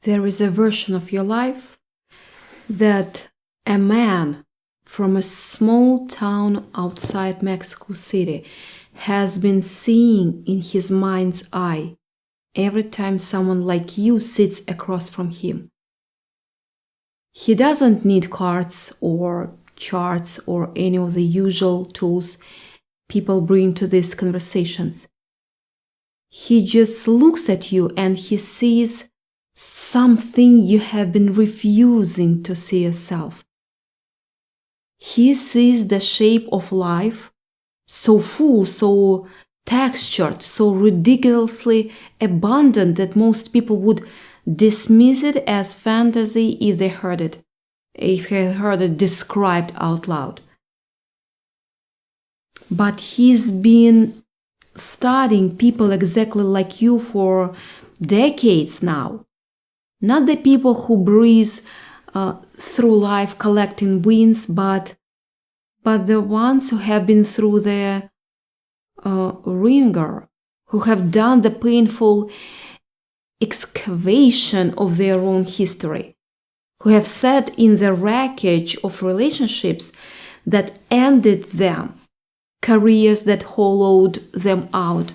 There is a version of your life that a man from a small town outside Mexico City has been seeing in his mind's eye every time someone like you sits across from him. He doesn't need cards or charts or any of the usual tools people bring to these conversations. He just looks at you and he sees something you have been refusing to see yourself. He sees the shape of life so full, so textured, so ridiculously abundant that most people would dismiss it as fantasy if they heard it described out loud. But he's been studying people exactly like you for decades now. Not the people who breeze through life collecting wins, but the ones who have been through the ringer, who have done the painful excavation of their own history, who have sat in the wreckage of relationships that ended them, careers that hollowed them out,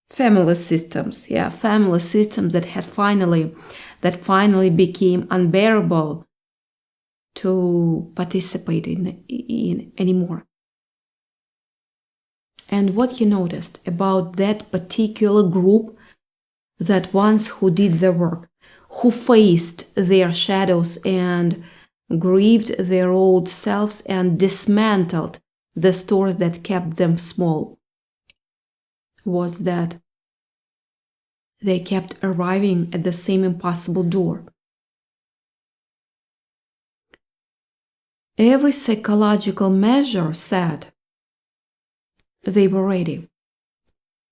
family systems that finally became unbearable to participate in anymore. And what you noticed about that particular group, that ones who did the work, who faced their shadows and grieved their old selves and dismantled the stores that kept them small, was that they kept arriving at the same impossible door. Every psychological measure said they were ready.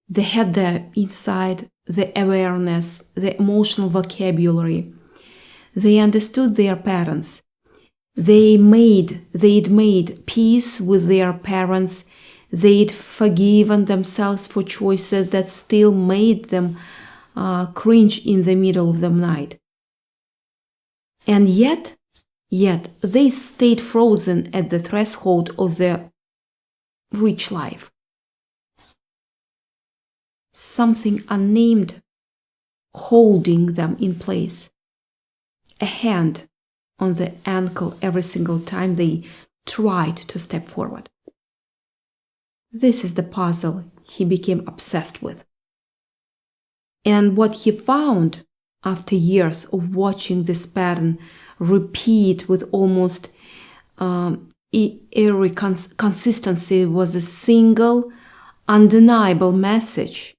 They had the insight, the awareness, the emotional vocabulary. They understood their patterns. They'd made peace with their parents. They'd forgiven themselves for choices that still made them cringe in the middle of the night. And yet they stayed frozen at the threshold of their rich life. Something unnamed holding them in place. A hand on the ankle every single time they tried to step forward. This is the puzzle he became obsessed with. And what he found after years of watching this pattern repeat with almost eerie consistency was a single, undeniable message,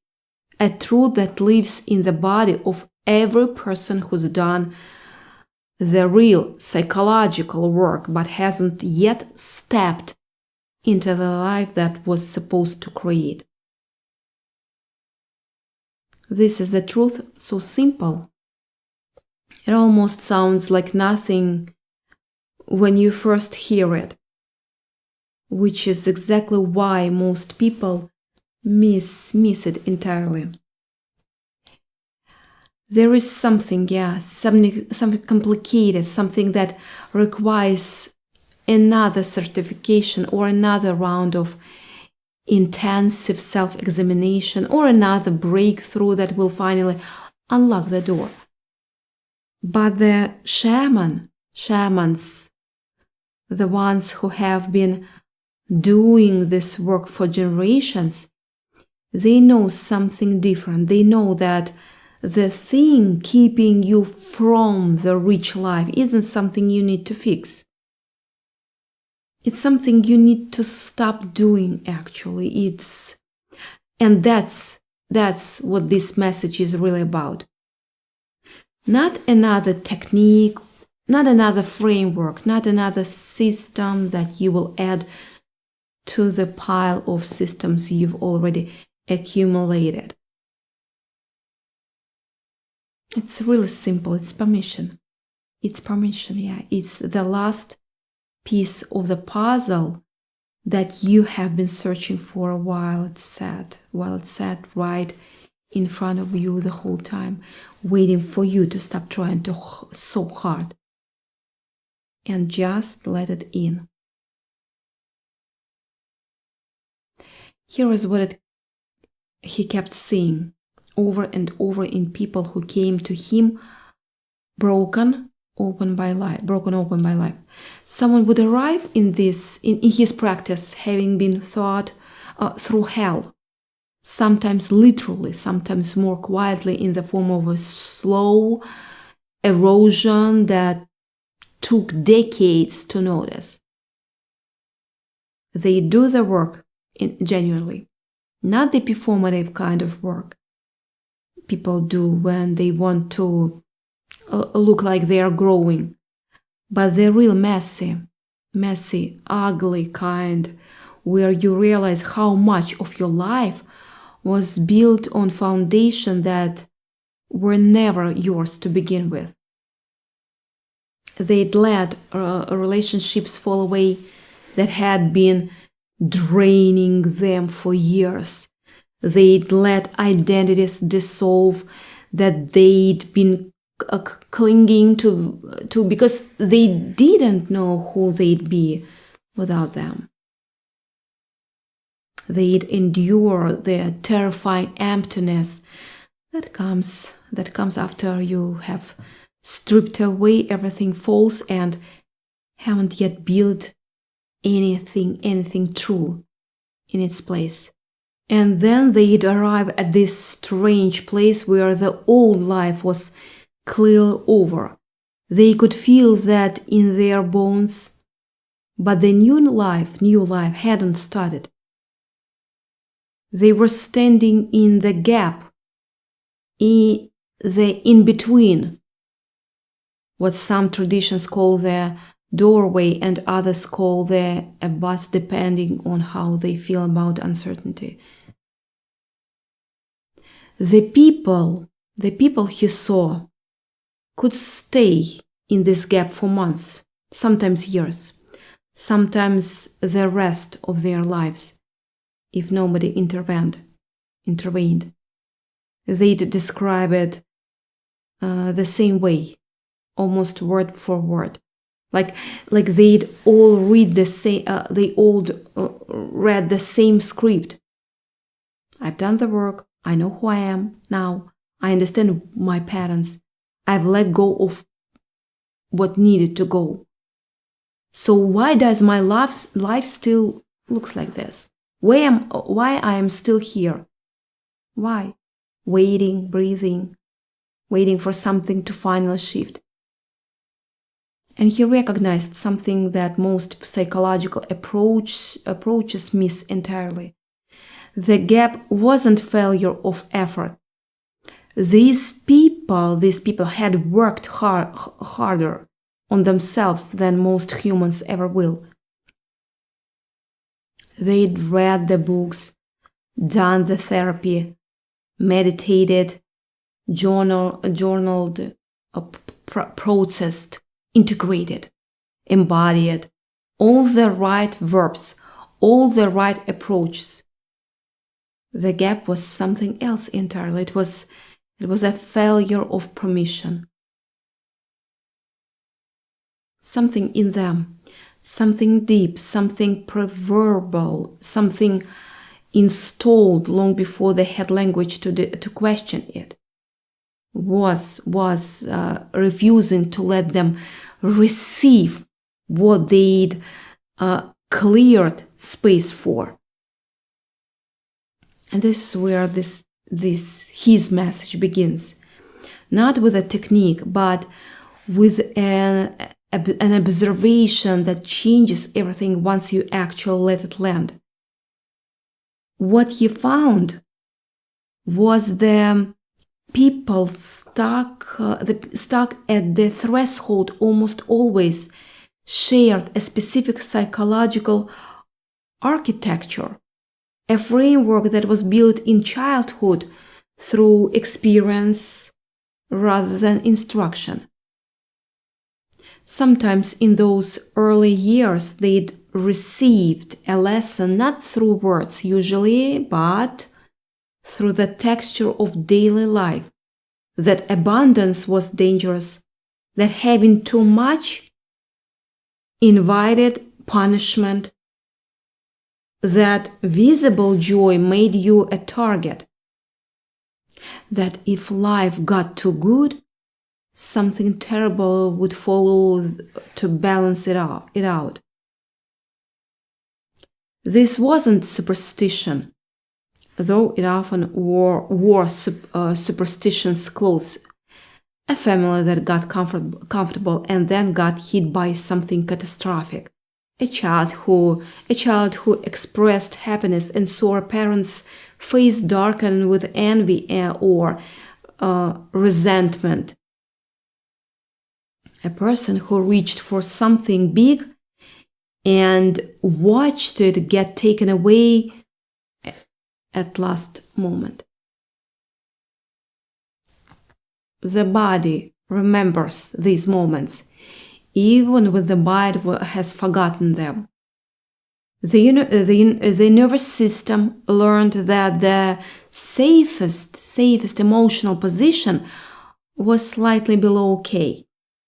a truth that lives in the body of every person who's done the real psychological work but hasn't yet stepped into the life that was supposed to create. This is the truth, so simple. It almost sounds like nothing when you first hear it, which is exactly why most people miss it entirely. There is something complicated, something that requires another certification or another round of intensive self-examination or another breakthrough that will finally unlock the door. But the shamans, the ones who have been doing this work for generations, they know something different. They know that the thing keeping you from the rich life isn't something you need to fix. It's something you need to stop doing, actually. And that's what this message is really about. Not another technique, not another framework, not another system that you will add to the pile of systems you've already accumulated. It's really simple. It's permission. It's the last piece of the puzzle that you have been searching for while it's sat right in front of you the whole time, waiting for you to stop trying so hard. And just let it in. Here is what he kept seeing over and over in people who came to him broken open by life. Someone would arrive in his practice having been thought through hell, sometimes literally, sometimes more quietly in the form of a slow erosion that took decades to notice. They do the work genuinely, not the performative kind of work people do when they want to look like they are growing, but the real messy, ugly kind, where you realize how much of your life was built on foundation that were never yours to begin with. They'd let relationships fall away that had been draining them for years. They'd let identities dissolve that they'd been clinging to because they didn't know who they'd be without them. They'd endure the terrifying emptiness that comes after you have stripped away everything false and haven't yet built anything true in its place. And then they'd arrive at this strange place where the old life was clear over. They could feel that in their bones, but the new life hadn't started. They were standing in the gap, in the in-between, what some traditions call the doorway and others call the abyss, depending on how they feel about uncertainty. The people he saw could stay in this gap for months, sometimes years, sometimes the rest of their lives, if nobody intervened. They'd describe it the same way, almost word for word, like they'd all read the same. They all read the same script. I've done the work. I know who I am now. I understand my patterns. I've let go of what needed to go. So why does my life still looks like this? Why I am still here? Why? Waiting, breathing, waiting for something to finally shift. And he recognized something that most psychological approaches miss entirely. The gap wasn't failure of effort. These people had worked harder on themselves than most humans ever will. They'd read the books, done the therapy, meditated, journaled, processed, integrated, embodied, all the right verbs, all the right approaches. The gap was something else entirely. It was a failure of permission. Something in them, something deep, something proverbial, something installed long before they had language to question it, was refusing to let them receive what they'd cleared space for. And this is where his message begins, not with a technique, but with an observation that changes everything once you actually let it land. What he found was the people stuck at the threshold almost always shared a specific psychological architecture, a framework that was built in childhood through experience rather than instruction. Sometimes in those early years, they'd received a lesson not through words usually, but through the texture of daily life, that abundance was dangerous, that having too much invited punishment, that visible joy made you a target, that if life got too good, something terrible would follow to balance it out. This wasn't superstition, though it often wore superstition's clothes. A family that got comfortable and then got hit by something catastrophic. A child who expressed happiness and saw a parent's face darken with envy or resentment. A person who reached for something big and watched it get taken away at last moment. The body remembers these moments, even when the mind has forgotten them. The nervous system learned that the safest emotional position was slightly below okay,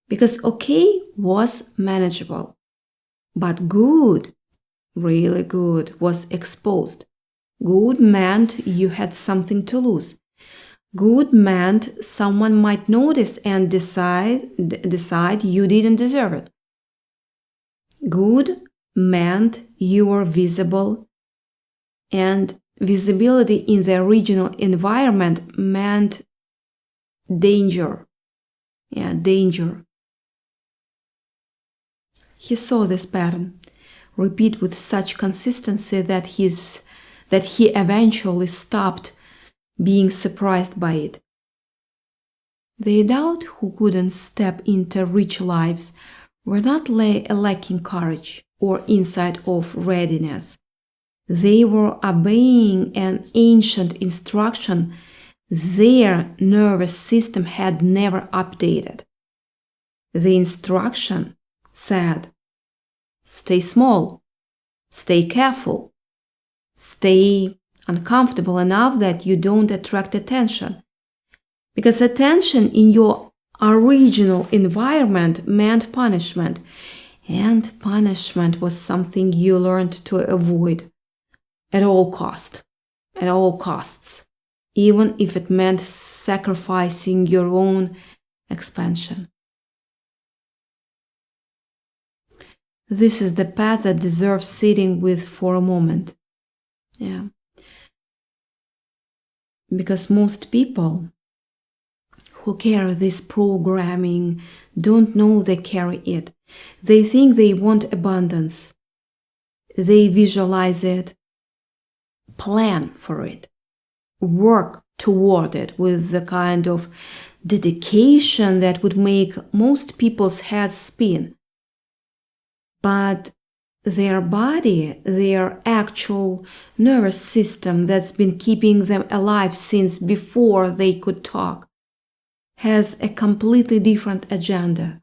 because okay was manageable. But good, really good, was exposed. Good meant you had something to lose. Good meant someone might notice and decide you didn't deserve it. Good meant you were visible, and visibility in the original environment meant danger. Danger. He saw this pattern repeat with such consistency that he eventually stopped being surprised by it. The adults who couldn't step into rich lives were not lacking courage or insight of readiness. They were obeying an ancient instruction their nervous system had never updated. The instruction said, stay small, stay careful, stay uncomfortable enough that you don't attract attention. Because attention in your original environment meant punishment, and punishment was something you learned to avoid at all costs, even if it meant sacrificing your own expansion. This is the path that deserves sitting with for a moment. Because most people who carry this programming don't know they carry it. They think they want abundance. They visualize it, plan for it, work toward it with the kind of dedication that would make most people's heads spin. But their body, their actual nervous system that's been keeping them alive since before they could talk, has a completely different agenda.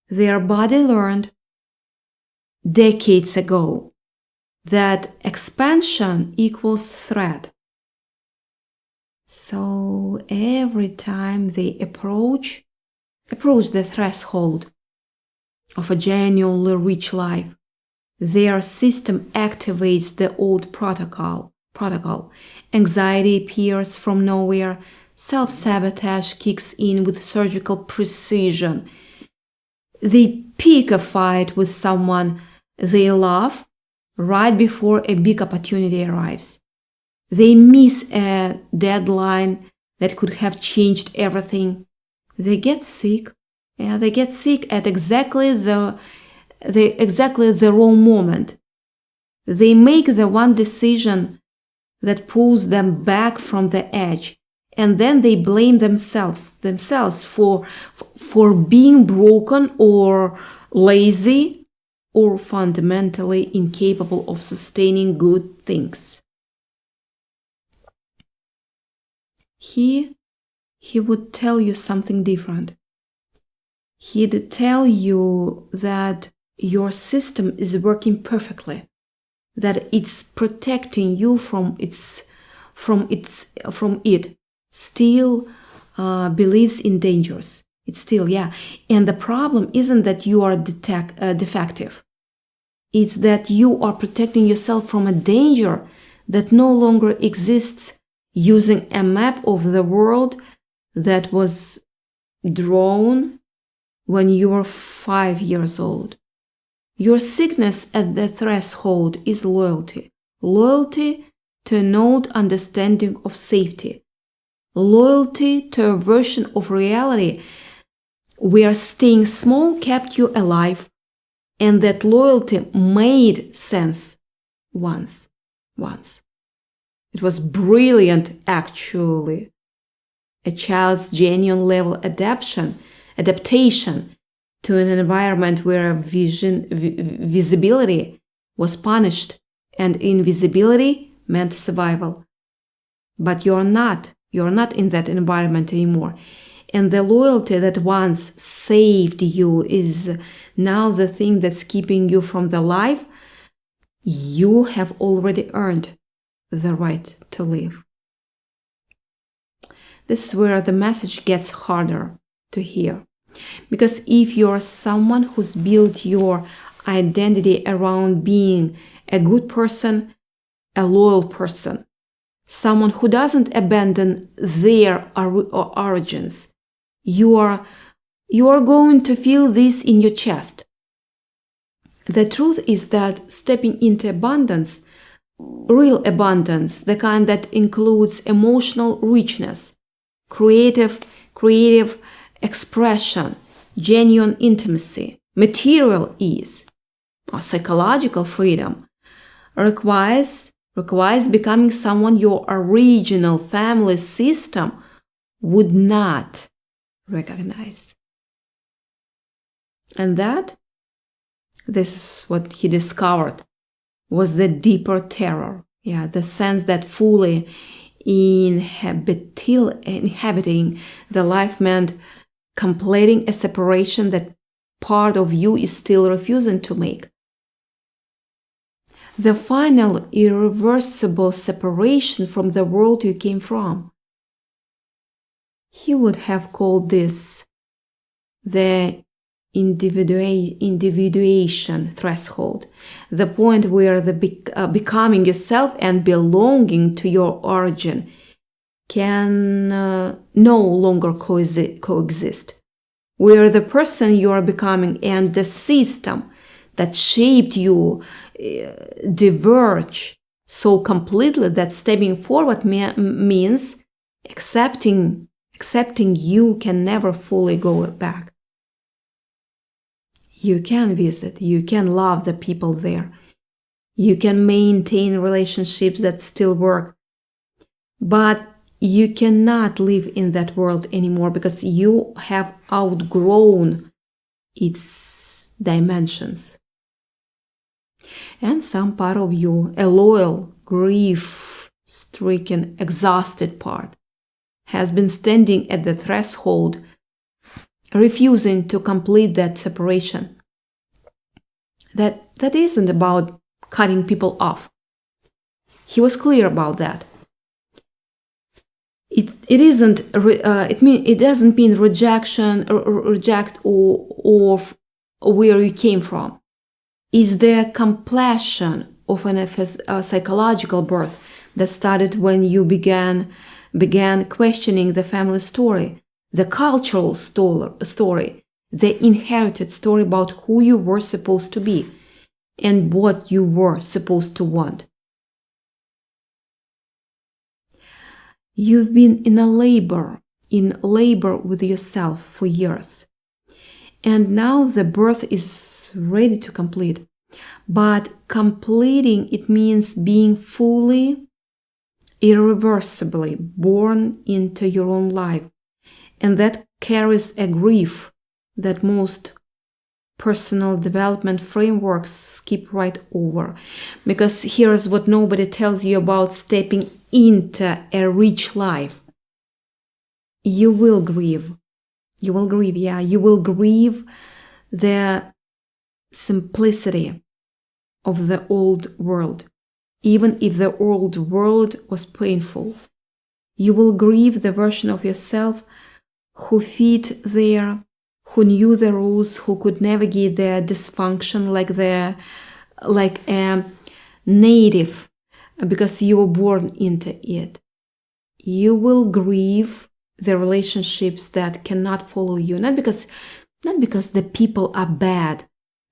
Their body learned decades ago that expansion equals threat. So every time they approach the threshold of a genuinely rich life, their system activates the old protocol. Anxiety appears from nowhere. Self-sabotage kicks in with surgical precision. They pick a fight with someone they love right before a big opportunity arrives. They miss a deadline that could have changed everything. They get sick. They get sick at exactly the wrong moment. They make the one decision that pulls them back from the edge, and then they blame themselves for being broken or lazy or fundamentally incapable of sustaining good things. He would tell you something different. He'd tell you that your system is working perfectly, that it's protecting you from from it still believes in dangers. It's still, yeah. And the problem isn't that you are defective. It's that you are protecting yourself from a danger that no longer exists using a map of the world that was drawn when you were 5 years old. Your sickness at the threshold is loyalty. Loyalty to an old understanding of safety. Loyalty to a version of reality where staying small kept you alive, and that loyalty made sense once. It was brilliant, actually. A child's genuine level adaptation to an environment where visibility was punished and invisibility meant survival. But you're not in that environment anymore. And the loyalty that once saved you is now the thing that's keeping you from the life you have already earned the right to live. This is where the message gets harder to hear. Because if you're someone who's built your identity around being a good person, a loyal person, someone who doesn't abandon their origins, you are going to feel this in your chest. The truth is that stepping into abundance, real abundance, the kind that includes emotional richness, creative expression, genuine intimacy, material ease, or psychological freedom, requires becoming someone your original family system would not recognize. And this is what he discovered, was the deeper terror. Yeah, the sense that fully inhabiting the life meant completing a separation that part of you is still refusing to make. The final irreversible separation from the world you came from. He would have called this the individuation threshold, the point where the becoming yourself and belonging to your origin can no longer coexist, where the person you are becoming and the system that shaped you diverge so completely that stepping forward means accepting you can never fully go back. You can visit, you can love the people there, you can maintain relationships that still work, but you cannot live in that world anymore because you have outgrown its dimensions. And some part of you, a loyal, grief-stricken, exhausted part, has been standing at the threshold, refusing to complete that separation. That isn't about cutting people off. He was clear about that. It doesn't mean reject or where you came from. It's the completion of a psychological birth that started when you began questioning the family story, the cultural story, the inherited story about who you were supposed to be and what you were supposed to want. You've been in labor with yourself for years. And now the birth is ready to complete. But completing it means being fully, irreversibly born into your own life. And that carries a grief that most personal development frameworks skip right over. Because here's what nobody tells you about stepping into a rich life. You will grieve. You will grieve, yeah. You will grieve the simplicity of the old world. even if the old world was painful. You will grieve the version of yourself who fit there, who knew the rules, who could navigate their dysfunction like a native, because you were born into it. You will grieve the relationships that cannot follow you, not because the people are bad,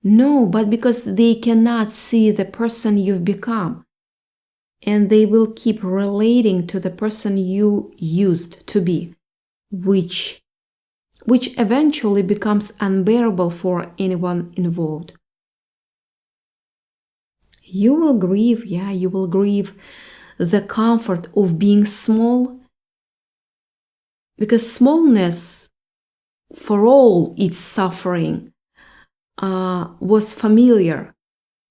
no, but because they cannot see the person you've become. And they will keep relating to the person you used to be, which eventually becomes unbearable for anyone involved. You will grieve the comfort of being small, because smallness, for all its suffering, was familiar.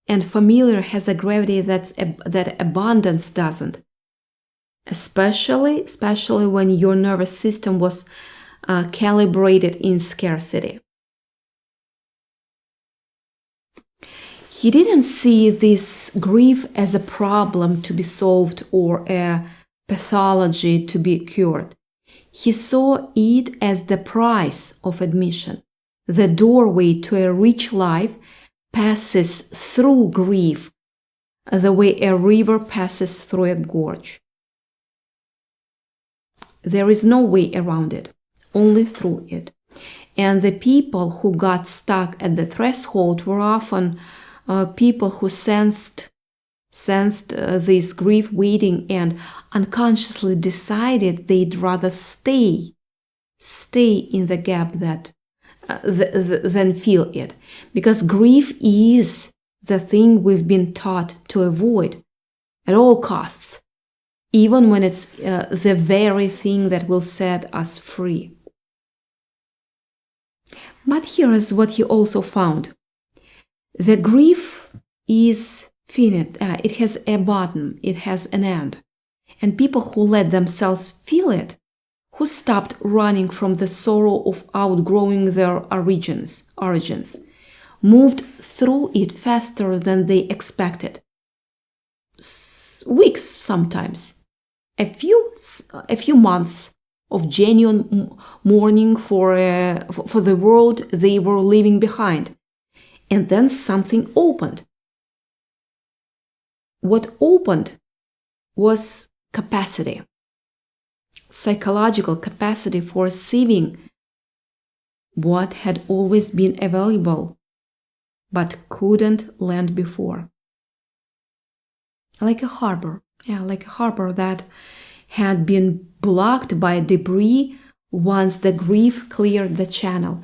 And familiar has a gravity that abundance doesn't. Especially when your nervous system was calibrated in scarcity. He didn't see this grief as a problem to be solved or a pathology to be cured. He saw it as the price of admission, the doorway to a rich life passes through grief, the way a river passes through a gorge. There is no way around it, only through it. And the people who got stuck at the threshold were often people who sensed this grief waiting and unconsciously decided they'd rather stay in the gap than feel it. Because grief is the thing we've been taught to avoid at all costs, even when it's the very thing that will set us free. But here is what he also found. The grief is finite. It has a bottom. It has an end. And people who let themselves feel it, who stopped running from the sorrow of outgrowing their origins, moved through it faster than they expected. Weeks sometimes. A few months of genuine mourning for the world they were leaving behind. And then something opened. What opened was capacity. Psychological capacity for receiving what had always been available but couldn't land before. Like a harbor that had been blocked by debris once the grief cleared the channel.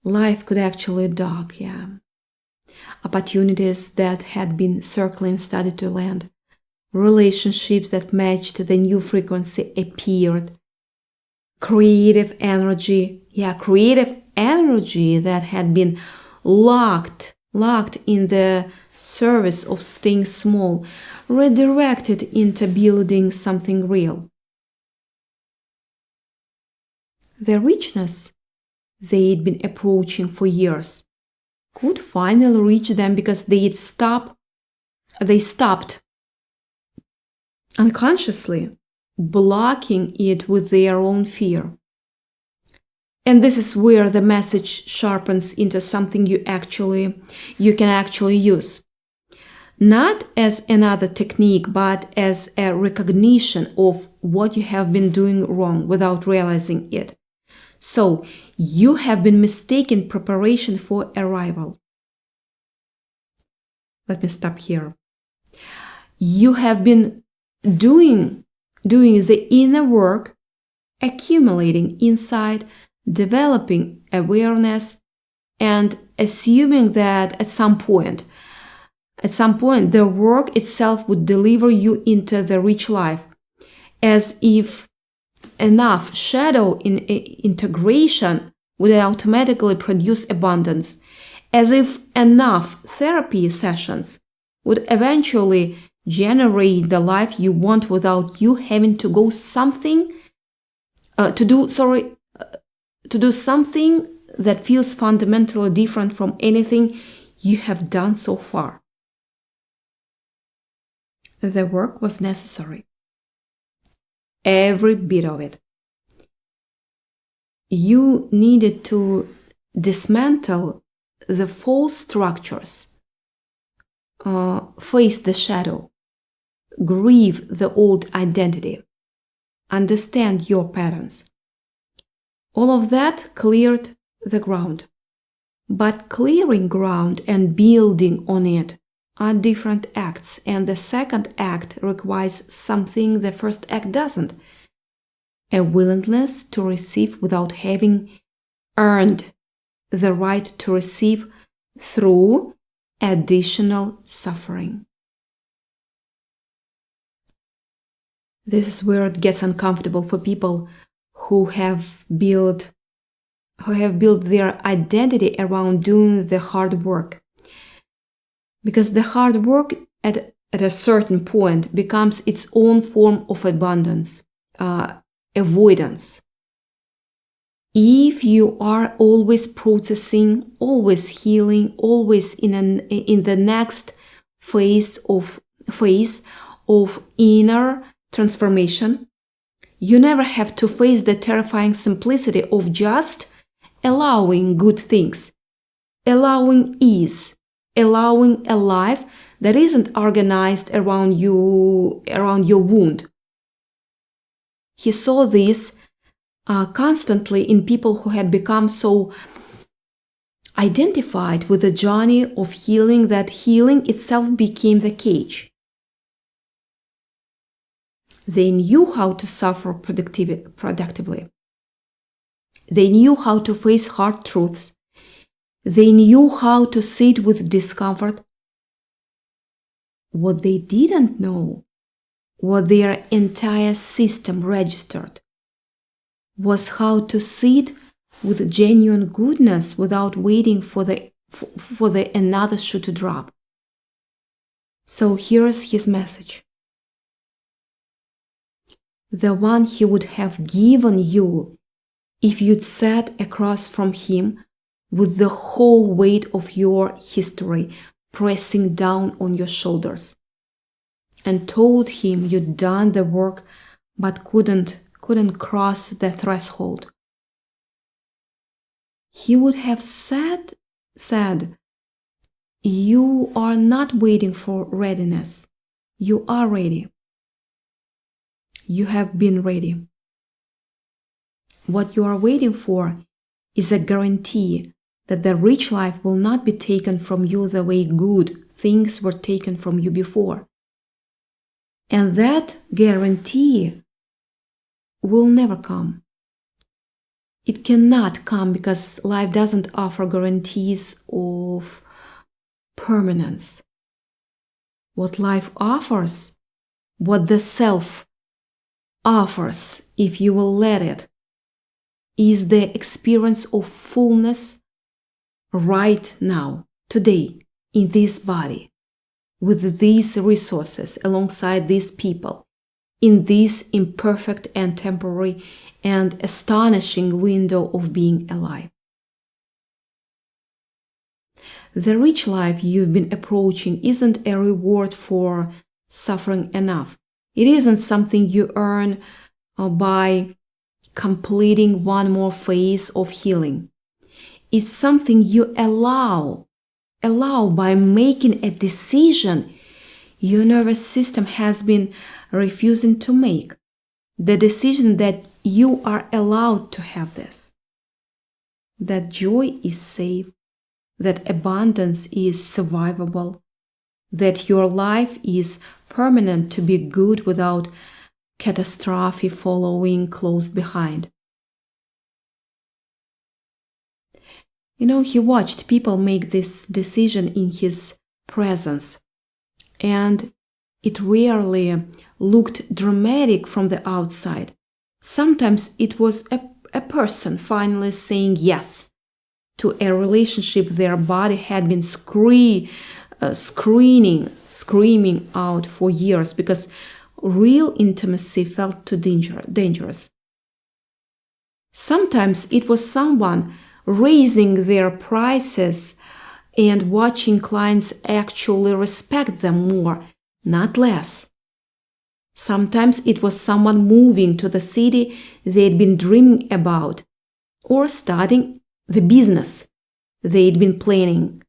Life could actually dock, Opportunities that had been circling started to land. Relationships that matched the new frequency appeared. Creative energy that had been locked in the service of staying small, redirected into building something real. The richness they'd been approaching for years could finally reach them because they stopped unconsciously blocking it with their own fear. And this is where the message sharpens into something you can actually use. Not as another technique, but as a recognition of what you have been doing wrong without realizing it. So, you have been mistaken preparation for arrival. Let me stop here. You have been doing the inner work, accumulating insight, developing awareness, and assuming that at some point, the work itself would deliver you into the rich life, as if enough shadow integration would automatically produce abundance, as if enough therapy sessions would eventually generate the life you want without you having to do something that feels fundamentally different from anything you have done so far. The work was necessary. Every bit of it. You needed to dismantle the false structures, face the shadow, grieve the old identity, understand your patterns. All of that cleared the ground. But clearing ground and building on it are different acts, and the second act requires something the first act doesn't: a willingness to receive without having earned the right to receive through additional suffering. This is where it gets uncomfortable for people who have built their identity around doing the hard work. Because the hard work at a certain point becomes its own form of abundance, avoidance. If you are always processing, always healing, always in the next phase of inner transformation, you never have to face the terrifying simplicity of just allowing good things, allowing ease, allowing a life that isn't organized around your wound. He saw this constantly in people who had become so identified with the journey of healing that healing itself became the cage. They knew how to suffer productively. They knew how to face hard truths. They knew how to sit with discomfort. What they didn't know, what their entire system registered, was how to sit with genuine goodness without waiting for the another shoe to drop. So here's his message. The one he would have given you if you'd sat across from him with the whole weight of your history pressing down on your shoulders, and told him you'd done the work but couldn't cross the threshold. He would have said, you are not waiting for readiness. You are ready. You have been ready. What you are waiting for is a guarantee that the rich life will not be taken from you the way good things were taken from you before. And that guarantee will never come. It cannot come because life doesn't offer guarantees of permanence. What life offers, what the self offers, if you will let it, is the experience of fullness right now, today, in this body, with these resources, alongside these people, in this imperfect and temporary and astonishing window of being alive. The rich life you've been approaching isn't a reward for suffering enough. It isn't something you earn by completing one more phase of healing. It's something you allow by making a decision your nervous system has been refusing to make. The decision that you are allowed to have this. That joy is safe, that abundance is survivable, that your life is permanent to be good without catastrophe following close behind. He watched people make this decision in his presence, and it rarely looked dramatic from the outside. Sometimes it was a person finally saying yes to a relationship their body had been screaming out for years because real intimacy felt too dangerous. Sometimes it was someone raising their prices and watching clients actually respect them more not less. Sometimes it was someone moving to the city they'd been dreaming about, or starting the business they'd been planning,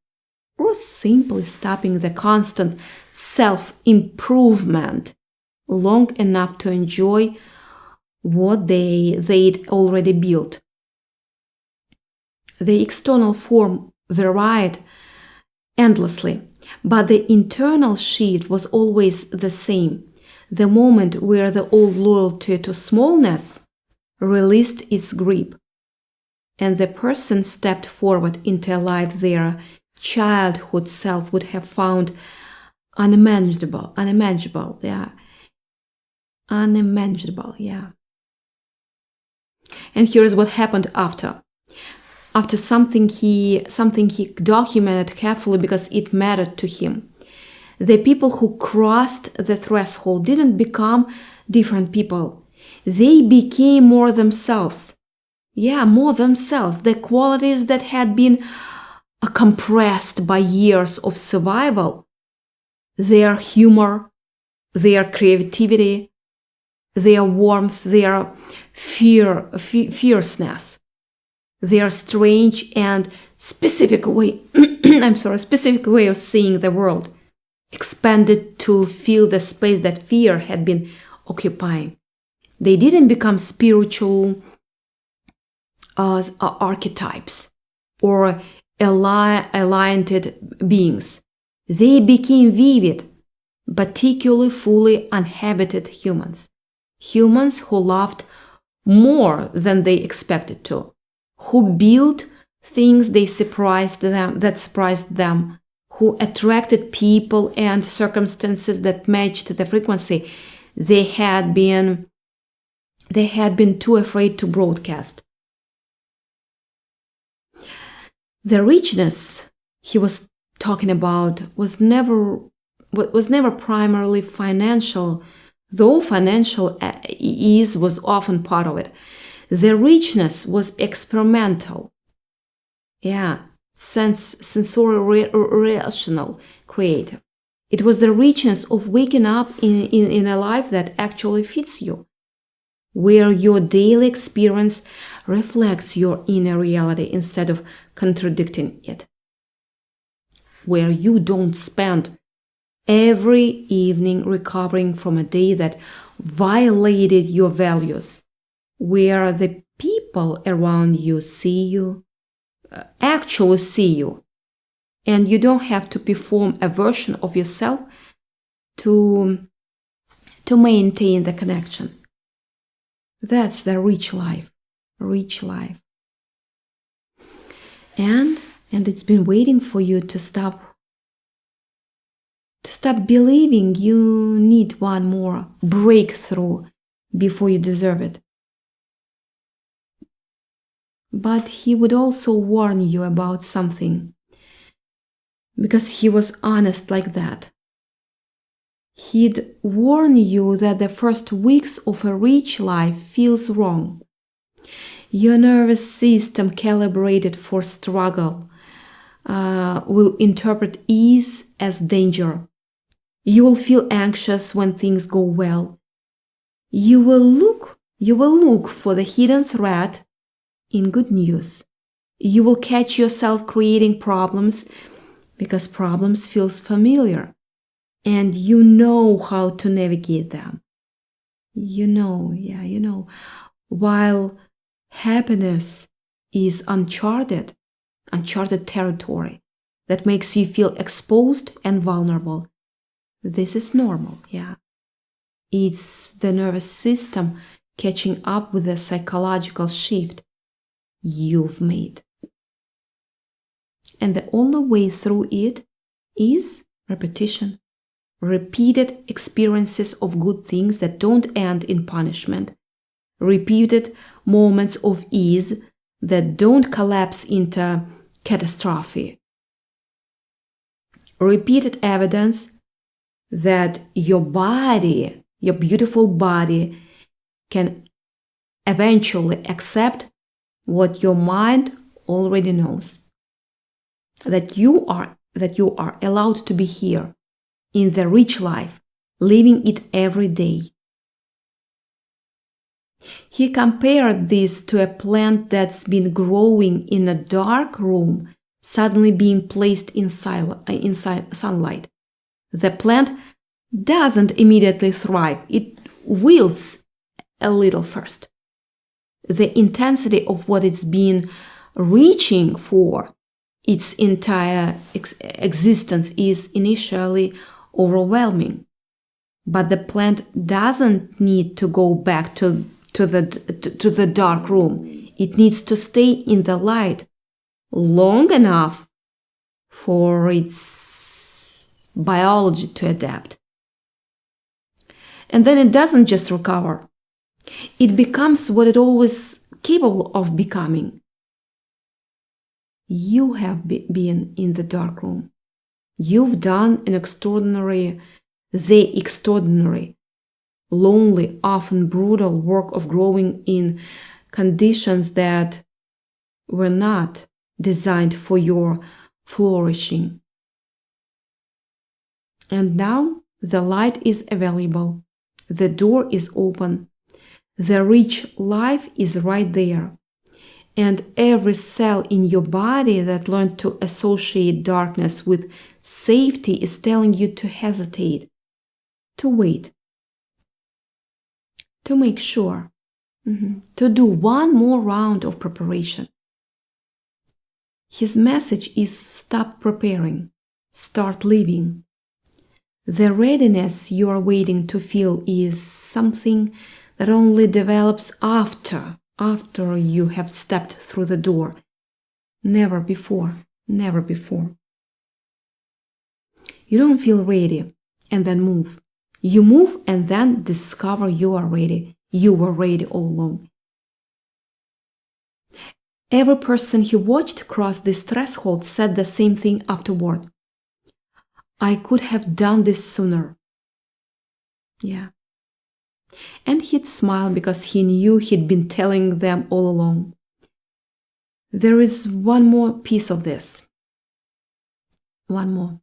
or simply stopping the constant self-improvement long enough to enjoy what they'd already built. The external form varied endlessly, but the internal shift was always the same. The moment where the old loyalty to smallness released its grip, and the person stepped forward into a life their childhood self would have found unimaginable. And here's what happened after. After something he documented carefully because it mattered to him. The people who crossed the threshold didn't become different people. They became more themselves. Yeah, more themselves. The qualities that had been compressed by years of survival. Their humor, their creativity, their warmth, their fierceness, their strange and specific way of seeing the world expanded to fill the space that fear had been occupying. They didn't become spiritual archetypes or aligned beings. They became vivid, particularly fully uninhabited humans. Humans who loved more than they expected to, who built things that surprised them, who attracted people and circumstances that matched the frequency they had been too afraid to broadcast. The richness he was talking about was never primarily financial, though financial ease was often part of it. The richness was experimental. Yeah. Sensori-rational, creative. It was the richness of waking up in a life that actually fits you, where your daily experience reflects your inner reality instead of contradicting it, where you don't spend every evening recovering from a day that violated your values, where the people around you actually see you, and you don't have to perform a version of yourself to maintain the connection. That's the rich life. And it's been waiting for you to stop believing you need one more breakthrough before you deserve it. But he would also warn you about something, because he was honest like that. He'd warn you that the first weeks of a rich life feels wrong. Your nervous system, calibrated for struggle, will interpret ease as danger. You will feel anxious when things go well. You will look for the hidden threat in good news. You will catch yourself creating problems because problems feels familiar and you know how to navigate them. You know. While happiness is uncharted territory that makes you feel exposed and vulnerable. This is normal, yeah. It's the nervous system catching up with the psychological shift you've made. And the only way through it is repetition. Repeated experiences of good things that don't end in punishment. Repeated moments of ease that don't collapse into catastrophe. Repeated evidence that your body, your beautiful body, can eventually accept what your mind already knows. That you are allowed to be here in the rich life living it every day. He compared this to a plant that's been growing in a dark room, suddenly being placed inside sunlight. The plant doesn't immediately thrive. It wilts a little first. The intensity of what it's been reaching for its entire existence is initially overwhelming. But the plant doesn't need to go back to the dark room. It needs to stay in the light long enough for its biology to adapt. And then it doesn't just recover. It becomes what it always capable of becoming. You have been in the dark room. You've done the extraordinary, lonely, often brutal work of growing in conditions that were not designed for your flourishing. And now the light is available. The door is open. The rich life is right there. And every cell in your body that learned to associate darkness with safety is telling you to hesitate, to wait, to make sure, to do one more round of preparation. His message is stop preparing, start living. The readiness you are waiting to feel is something that only develops after you have stepped through the door. Never before, never before. You don't feel ready and then move. You move and then discover you are ready. You were ready all along. Every person he watched cross this threshold said the same thing afterward. I could have done this sooner. Yeah. And he'd smile because he knew he'd been telling them all along. There is one more piece of this. One more.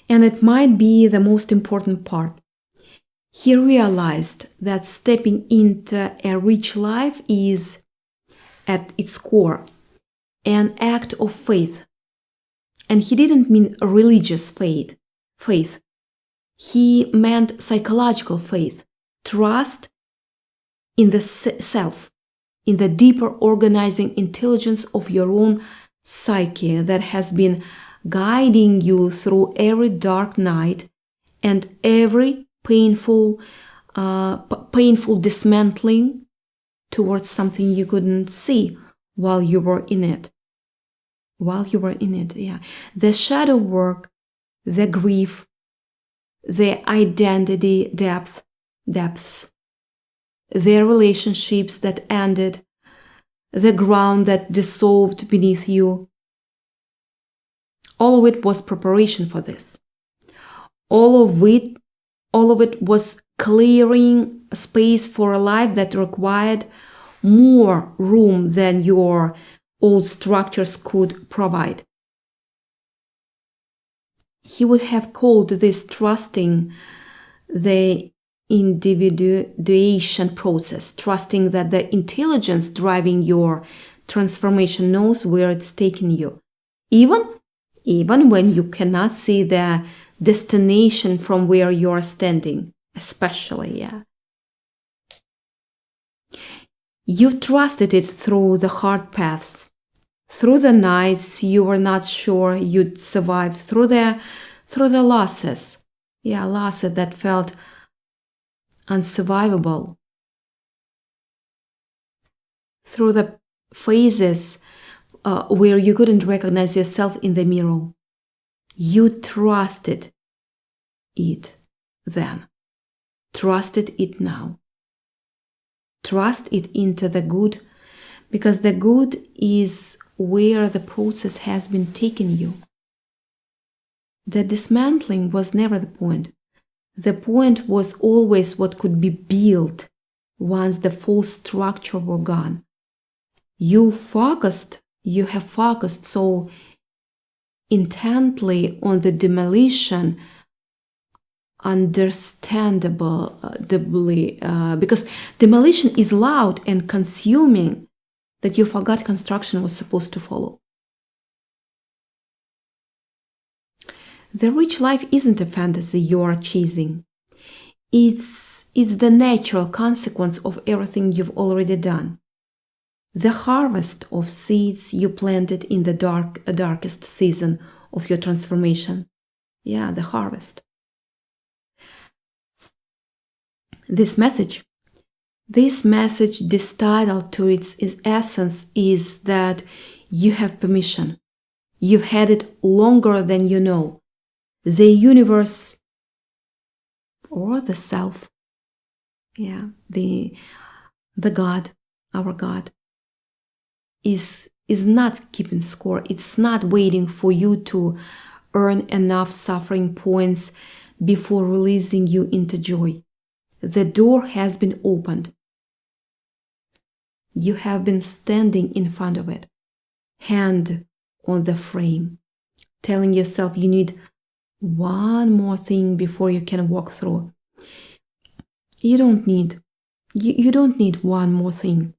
And it might be the most important part. He realized that stepping into a rich life is, at its core, an act of faith. And he didn't mean religious faith. He meant psychological faith. Trust in the self, in the deeper organizing intelligence of your own psyche that has been guiding you through every dark night and every painful dismantling towards something you couldn't see while you were in it. The shadow work, the grief, the identity depths, the relationships that ended, the ground that dissolved beneath you. All of it was preparation for this. All of it was clearing space for a life that required more room than your old structures could provide. He would have called this trusting the individuation process, trusting that the intelligence driving your transformation knows where it's taking you, even when you cannot see the destination from where you are standing, especially, You trusted it through the hard paths, through the nights you were not sure you'd survive, through the losses, losses that felt unsurvivable, through the phases where you couldn't recognize yourself in the mirror. You trusted it then. Trusted it now. Trust it into the good, because the good is where the process has been taking you. The dismantling was never the point. The point was always what could be built once the full structure were gone. You have focused so intently on the demolition understandably, because demolition is loud and consuming, that you forgot construction was supposed to follow. The rich life isn't a fantasy you are chasing. It's the natural consequence of everything you've already done. The harvest of seeds you planted in the darkest season of your transformation. Yeah, the harvest. This message, distilled to its essence, is that you have permission. You've had it longer than you know. The universe or the self, the God, our God, is not keeping score. It's not waiting for you to earn enough suffering points before releasing you into joy. The door has been opened. You have been standing in front of it, hand on the frame, telling yourself you need one more thing before you can walk through. You don't need one more thing.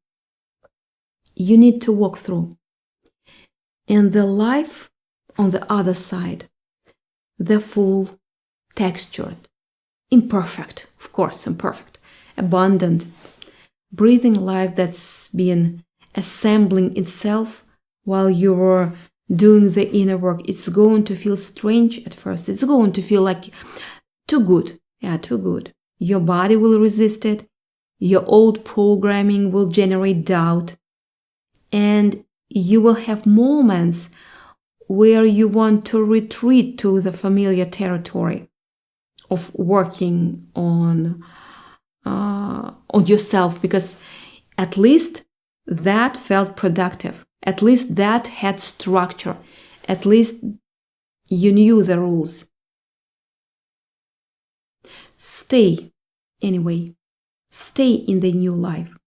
You need to walk through. And the life on the other side, the full, textured, imperfect, of course, imperfect, abundant, breathing life that's been assembling itself while you're doing the inner work. It's going to feel strange at first. It's going to feel like too good. Yeah, too good. Your body will resist it. Your old programming will generate doubt. And you will have moments where you want to retreat to the familiar territory of working on yourself, because at least that felt productive. At least that had structure. At least you knew the rules. Stay, anyway. Stay in the new life.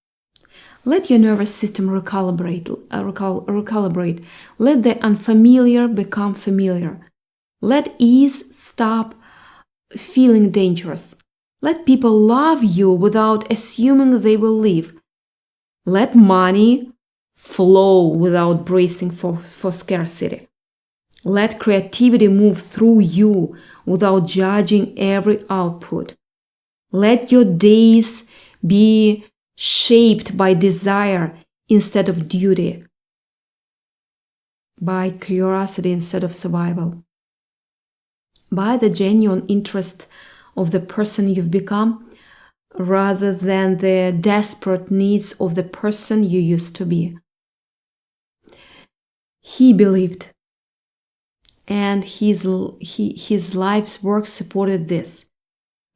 Let your nervous system recalibrate. Let the unfamiliar become familiar. Let ease stop feeling dangerous. Let people love you without assuming they will leave. Let money flow without bracing for scarcity. Let creativity move through you without judging every output. Let your days be shaped by desire instead of duty, by curiosity instead of survival, by the genuine interest of the person you've become rather than the desperate needs of the person you used to be. He believed, and his life's work supported this,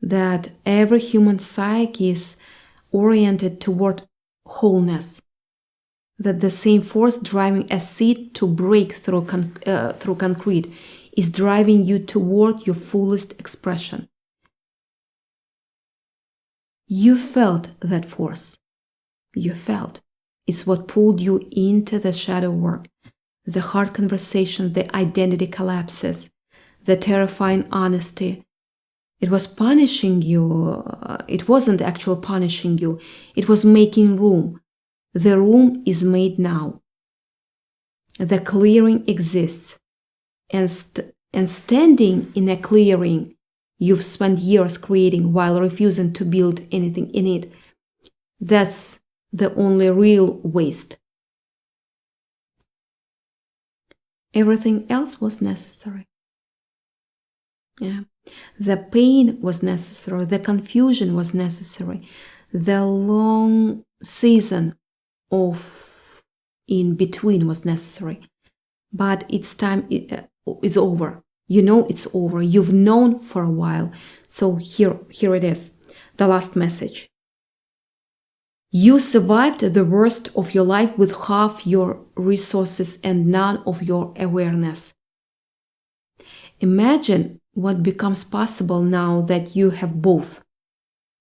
that every human psyche is oriented toward wholeness, that the same force driving a seed to break through concrete is driving you toward your fullest expression. You felt that force. You felt. It's what pulled you into the shadow work, the hard conversation, the identity collapses, the terrifying honesty. It was punishing you. It wasn't actually punishing you. It was making room. The room is made now. The clearing exists. And standing in a clearing you've spent years creating while refusing to build anything in it, that's the only real waste. Everything else was necessary. Yeah. The pain was necessary. The confusion was necessary. The long season of in between was necessary. But its time is over. You know it's over. You've known for a while. So here it is. The last message. You survived the worst of your life with half your resources and none of your awareness. Imagine what becomes possible now that you have both.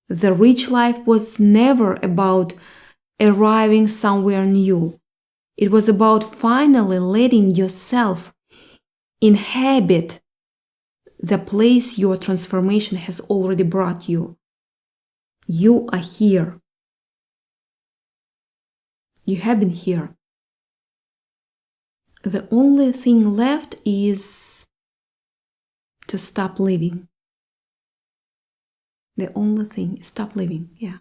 The rich life was never about arriving somewhere new. It was about finally letting yourself inhabit the place your transformation has already brought you. You are here. You have been here. The only thing left is to stop living. The only thing is stop living, yeah.